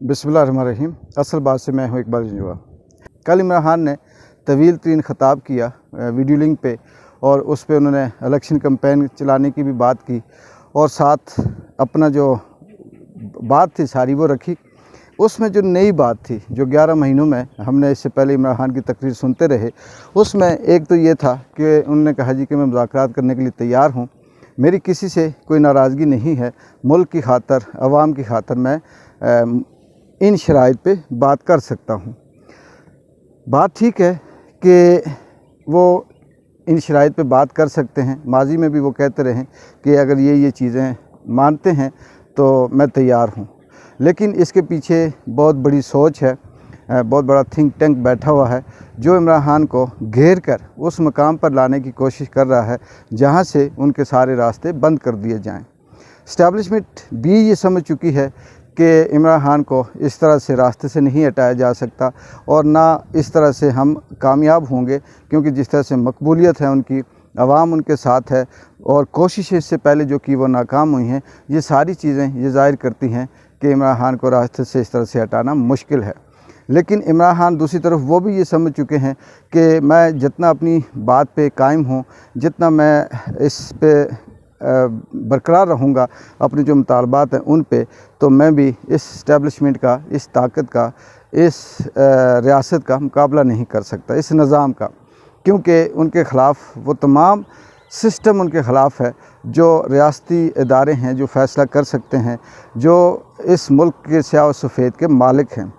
बिस्मिल्लाहिर्रहमानिर्रहीम। असल बात से मैं हूँ इकबाल जंजुआ। कल इमरान खान ने तवील तरीन ख़ताब किया वीडियो लिंक पे, और उस पे उन्होंने इलेक्शन कैंपेन चलाने की भी बात की, और साथ अपना जो बात थी सारी वो रखी। उसमें जो नई बात थी, जो 11 महीनों में हमने इससे पहले इमरान खान की तकरीर सुनते रहे, उसमें एक तो ये था कि उन्होंने कहा जी कि मैं मुज़ाकरात करने के लिए तैयार हूँ, मेरी किसी से कोई नाराज़गी नहीं है, मुल्क की खातर, अवाम की खातर मैं इन शराइत पे बात कर सकता हूँ। बात ठीक है कि वो इन शराइत पे बात कर सकते हैं। माजी में भी वो कहते रहे कि अगर ये चीज़ें मानते हैं तो मैं तैयार हूँ, लेकिन इसके पीछे बहुत बड़ी सोच है, बहुत बड़ा थिंक टैंक बैठा हुआ है जो इमरान खान को घेर कर उस मकाम पर लाने की कोशिश कर रहा है जहाँ से उनके सारे रास्ते बंद कर दिए जाएँ। इस्टेब्लिशमेंट भी ये समझ चुकी है कि इमरान खान को इस तरह से रास्ते से नहीं हटाया जा सकता, और ना इस तरह से हम कामयाब होंगे, क्योंकि जिस तरह से मकबूलियत है उनकी, अवाम उनके साथ है, और कोशिशें इससे पहले जो कि वो नाकाम हुई हैं, ये सारी चीज़ें ये ज़ाहिर करती हैं कि इमरान खान को रास्ते से इस तरह से हटाना मुश्किल है। लेकिन इमरान खान दूसरी तरफ वो भी ये समझ चुके हैं कि मैं जितना अपनी बात पे कायम हूँ, जितना मैं इस पे बरकरार रहूँगा अपने जो मुतालबात हैं उन पे, तो मैं भी इस इस्टेब्लिशमेंट का, इस ताकत का, इस रियासत का मुकाबला नहीं कर सकता, इस निज़ाम का, क्योंकि उनके ख़िलाफ़ वो तमाम सिस्टम उनके ख़िलाफ़ है जो रियासती इदारे हैं, जो फ़ैसला कर सकते हैं, जो इस मुल्क के स्याह व सफ़ेद के मालिक हैं,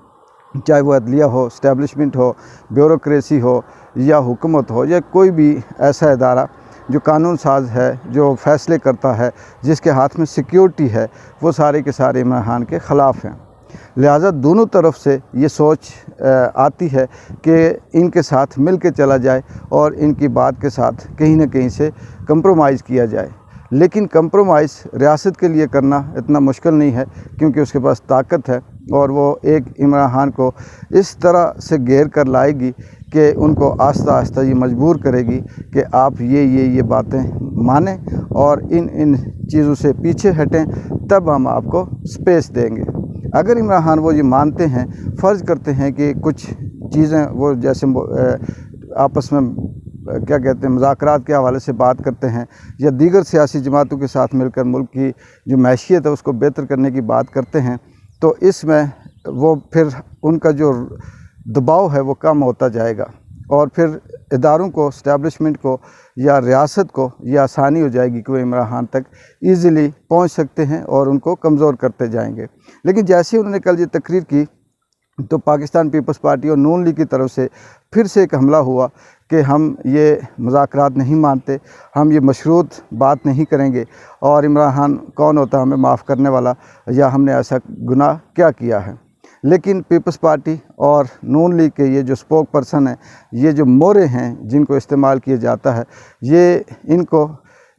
चाहे वो अदलिया हो, इस्टेब्लिशमेंट हो, ब्यूरोक्रेसी हो, या हुकूमत हो, या कोई भी ऐसा इदारा जो कानून साज है, जो फ़ैसले करता है, जिसके हाथ में सिक्योरिटी है, वो सारे के सारे इमरान खान के ख़िलाफ़ हैं। लिहाजा दोनों तरफ से ये सोच आती है कि इनके साथ मिल के चला जाए और इनकी बात के साथ कहीं ना कहीं से कंप्रोमाइज़ किया जाए। लेकिन कंप्रोमाइज़ रियासत के लिए करना इतना मुश्किल नहीं है, क्योंकि उसके पास ताकत है, और वो एक इमरान खान को इस तरह से घेर कर लाएगी कि उनको आस्ता आस्ता ये मजबूर करेगी कि आप ये बातें मानें और इन चीज़ों से पीछे हटें, तब हम आपको स्पेस देंगे। अगर इमरान खान वो ये मानते हैं, फ़र्ज़ करते हैं कि कुछ चीज़ें वो जैसे आपस में क्या कहते हैं, मुज़ाकरात के हवाले से बात करते हैं, या दीगर सियासी जमातों के साथ मिलकर मुल्क की जो मैशियत है उसको बेहतर करने की बात करते हैं, तो इसमें वो फिर उनका जो दबाव है वो कम होता जाएगा, और फिर इदारों को, इस्टेब्लिशमेंट को या रियासत को ये आसानी हो जाएगी कि वो इमरान खान तक ईज़िली पहुंच सकते हैं और उनको कमज़ोर करते जाएंगे। लेकिन जैसे ही उन्होंने कल ये तकरीर की, तो पाकिस्तान पीपल्स पार्टी और नून लीग की तरफ से फिर से एक हमला हुआ कि हम ये मुज़ाकरात नहीं मानते, हम ये मशरूत बात नहीं करेंगे, और इमरान खान कौन होता है हमें माफ़ करने वाला, या हमने ऐसा गुनाह क्या किया है। लेकिन पीपल्स पार्टी और नून लीग के ये जो स्पोक पर्सन हैं, ये जो मोहरे हैं जिनको इस्तेमाल किया जाता है, इनको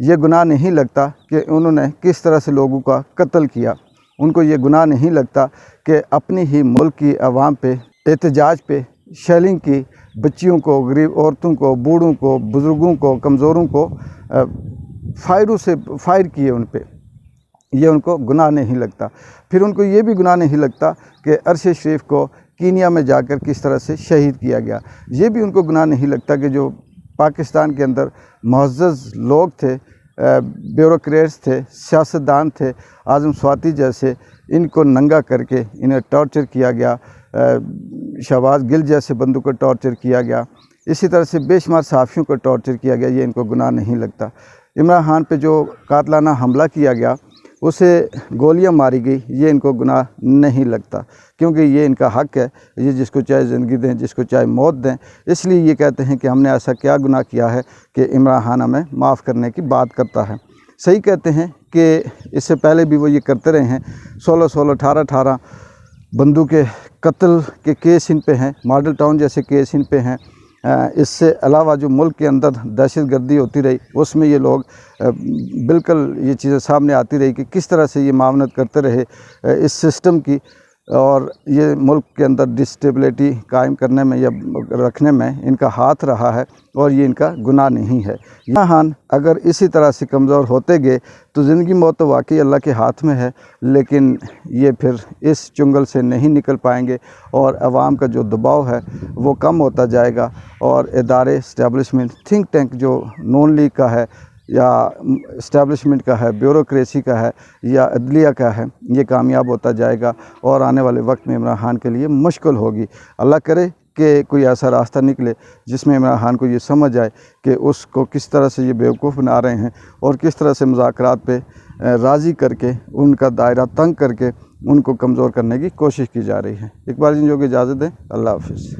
ये गुनाह नहीं लगता कि उन्होंने किस तरह से लोगों का कत्ल किया। उनको ये गुनाह नहीं लगता कि अपनी ही मुल्क की आवाम पे एहतजाज पे शेलिंग की, बच्चियों को, गरीब औरतों को, बूढ़ों को, बुज़ुर्गों को, कमज़ोरों को फायरों से फायर किए उन पे, ये उनको गुनाह नहीं लगता। फिर उनको ये भी गुनाह नहीं लगता कि अरशे शरीफ को कीनिया में जाकर किस तरह से शहीद किया गया। ये भी उनको गुनाह नहीं लगता कि जो पाकिस्तान के अंदर मुअज़्ज़ज़ लोग थे, ब्यूरोक्रेट्स थे, सियासतदान थे, आज़म स्वाति जैसे, इनको नंगा करके इन्हें टॉर्चर किया गया, शहबाज गिल जैसे बंदों को टॉर्चर किया गया, इसी तरह से बेशुमार सहाफ़ियों को टॉर्चर किया गया, ये इनको गुनाह नहीं लगता। इमरान खान पे जो कातलाना हमला किया गया, उसे गोलियां मारी गई, ये इनको गुनाह नहीं लगता, क्योंकि ये इनका हक़ है, ये जिसको चाहे ज़िंदगी दें, जिसको चाहे मौत दें। इसलिए ये कहते हैं कि हमने ऐसा क्या गुनाह किया है कि इमरान खान हमें माफ़ करने की बात करता है। सही कहते हैं कि इससे पहले भी वो ये करते रहे हैं, 16-16, 18-18 बंदों के कत्ल के केस इन पे हैं, मॉडल टाउन जैसे केस इन पे हैं। इससे अलावा जो मुल्क के अंदर दहशत गर्दी होती रही, उसमें ये लोग बिल्कुल ये चीज़ें सामने आती रही कि किस तरह से ये मावनत करते रहे इस सिस्टम की, اور یہ ملک کے اندر ڈسٹیبلٹی قائم کرنے میں یا رکھنے میں ان کا ہاتھ رہا ہے، اور یہ ان کا گناہ نہیں ہے۔ یہاں اگر اسی طرح سے کمزور ہوتے گئے تو زندگی موت تو واقعی اللہ کے ہاتھ میں ہے، لیکن یہ پھر اس چنگل سے نہیں نکل پائیں گے، اور عوام کا جو دباؤ ہے وہ کم ہوتا جائے گا، اور ادارے اسٹیبلشمنٹ تھنک ٹینک جو نون لیگ کا ہے یا اسٹیبلشمنٹ کا ہے، بیوروکریسی کا ہے یا عدلیہ کا ہے، یہ کامیاب ہوتا جائے گا، اور آنے والے وقت میں عمران خان کے لیے مشکل ہوگی۔ اللہ کرے کہ کوئی ایسا راستہ نکلے جس میں عمران خان کو یہ سمجھ آئے کہ اس کو کس طرح سے یہ بیوقوف بنا رہے ہیں، اور کس طرح سے مذاکرات پہ راضی کر کے ان کا دائرہ تنگ کر کے ان کو کمزور کرنے کی کوشش کی جا رہی ہے۔ اقبال جنجو کو اجازت دیں، اللہ حافظ۔